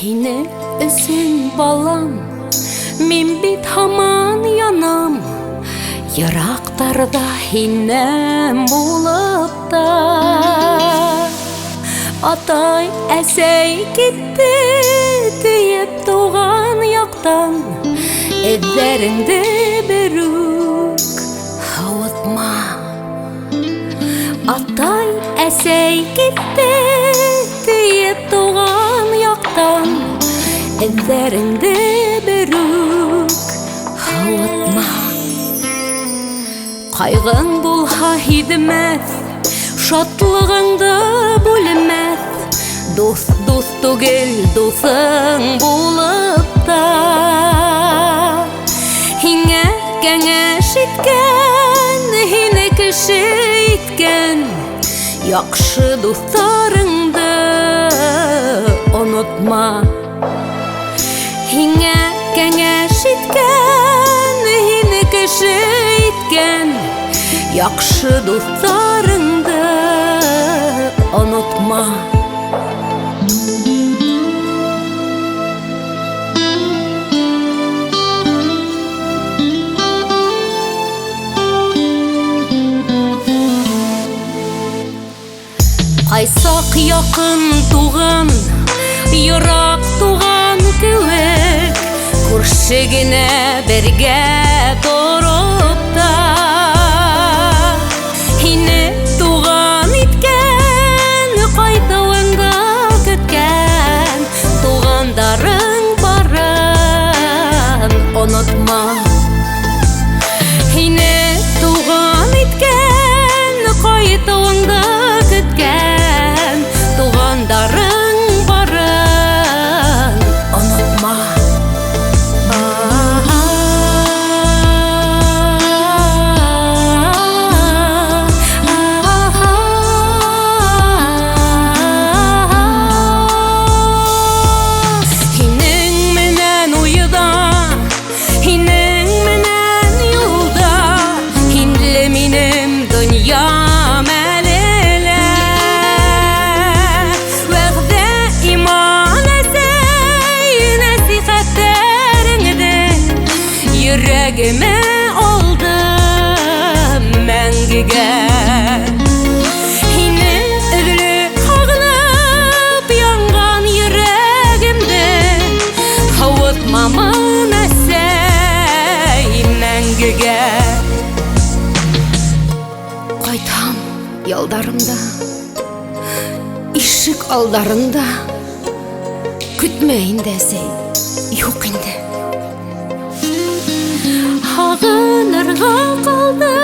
Hine ösün balam, min bit haman yanam. Yıraqtarda hinem bulup da atay äsey gitti deyip doğan yaktan. Ellerinde beruk havutma. Atay äsey gitti deyip doğan yaktan. Ellerinde beruk havutma. Kaygın bulha hidmet, şatlığında bölünmez. Dost tugel dostun bulup da hine kengeş etken, hine kişi etken. Yakşı dostlarыңды unutma. Hine kengeş etken, hine kişi etken. Yakşı dostlarыңды unutma. Kaysak yakın tuğan, yırak tuğan kövek. Kurşigine berge durup da hine tuğan itken, kaytağında kütken. Tuğandarın barın unutma. Hine tuğan itken, kaytağında kütken. Tuğandarın barın unutma. Yüreğime oldum məngige. Hine üzülüp ağlıp yangan yüreğimde. Havutmamın äsey məngige. Kaytam yollarımda, işik aldarında. Kütmeyin desey yok indi. Ağınırga kaldı